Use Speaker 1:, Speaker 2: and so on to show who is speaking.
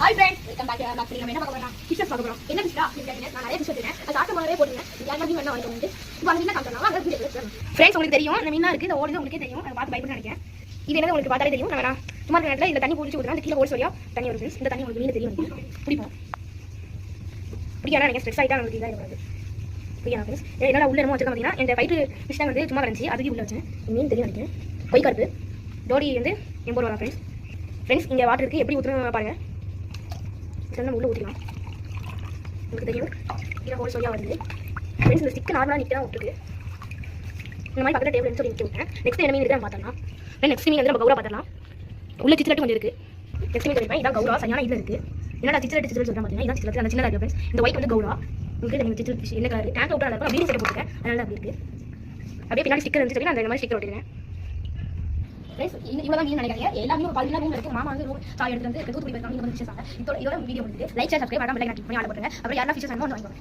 Speaker 1: Hi friends, welcome back to our vlog. நம்ம என்ன பார்க்க போறோம்? ஃபிஷஸ் பார்க்க போறோம். என்ன ஃபிஷ்டா அப்படின்னு கேட்டீங்க. நான் நிறைய ஃபிஷ் எடுத்தேன். அது ஆட்ட மாதிரியே போடுங்க. யாரா மீன் வேணா வாங்கிட்டு வந்து. இப்போ அந்த மீனை காமிச்சலாம். வாங்க வீடியோக்குள்ள போலாம். ஃப்ரெண்ட்ஸ் உங்களுக்கு தெரியும். இந்த மீனா இருக்கு. இந்த ஓடுது உங்களுக்கே தெரியும். அதை பார்த்து பயப்பட நினைக்கிறேன். இது என்னது உங்களுக்கு பார்த்தாலே தெரியும். நான் வேணா சும்மா இருக்க நேரத்துல இந்த தண்ணி போடிச்சு விடுறேன். அந்த கீழ ஓடி வழியா தண்ணி வருது. இந்த தண்ணி உங்களுக்கு மீன் தெரியும். பிடிப்போம். பிடிக்கானா நீங்க ஸ்ட்ரெஸ் ஆயிட்டா உங்களுக்கு இதாக இருக்காது. புரியுதா ஃப்ரெண்ட்ஸ்? என்னால உள்ள என்னமோ வச்சிருக்கேன் பாத்தீங்கன்னா இந்த ஃபைட் ஃபிஷ் தான் வந்து சும்மா வந்துச்சு. அதுக்கு உள்ள வச்சேன். மீன் தெரியும் நினைக்கிறேன். பொய் கருப்பு. டோடி வந்து 80 ரூபா ஃப்ரெண்ட்ஸ். ஃப்ரெண்ட்ஸ் இங்க வாட்டர் இருக்கு. எப்படி ஊத்துறோம் பாருங்க. நம்ம உள்ள ஊற்றிக்கலாம். உங்களுக்கு தெரியும் இதில் ஹோல் சொல்லியாக வருது. ஃப்ரெண்ட்ஸ் இந்த ஸ்டிக்கு நார்மலாக நிற்க தான் விட்டுருக்கு. இந்த மாதிரி பக்கத்தில் டேபிள் சொல்லி நிற்க விட்டேன். நெக்ஸ்ட் என்ன மீன் இருக்குது பார்த்துக்கலாம். நெக்ஸ்ட் மீன் வந்து நம்ம கௌரா பார்த்துலாம். உள்ள சிச்சலட்டு கொஞ்சம் இருக்குது. நெக்ஸ்ட் மீன் சொல்லிப்பேன். இதான் கௌரா சரியான இதில் இருக்குது. என்னடா சிச்சலட்டு சொல்கிறேன் பார்த்தீங்கன்னா இதான் சிச்சலட்டு அந்த சின்னதாக இருக்குது ஃப்ரெண்ட்ஸ். இந்த ஒயிட் வந்து கௌரா. உங்களுக்கு நீங்கள் சிச்சல் ஃபிஷ் என்ன கலர் டேங்க் அவுட்டாக இருக்கும். அப்படியே செட் போட்டுருக்கேன். அதனால அப்படி இருக்குது. அப்படியே பின்னாடி ஸ்டிக்கர் இருந்துச்சு சொல்லி அந்த மாதிரி ஸ்டிக்கர் ஓட்டிருக்கேன். இவ்வளோ தான் மீன் நினைக்கிறீங்க. எல்லாமே ஒரு 10 ரூம் இருக்குது. மாமா வந்து ரூம் சாய் எடுத்து வந்து தூத்துக்குடி போயிருக்காங்க. இந்த மாதிரி ஃபிஷஸ் இதோட வீடியோ முடிஞ்சு லைக் ஷேர் சப்ஸ்கிரைப் பண்ணாமல் லைக் பண்ணி ஆர்டர் பண்ணுங்க. அப்புறம் யாரா ஃபிஷஸ் வேணுமோ வாங்கிக்கோங்க.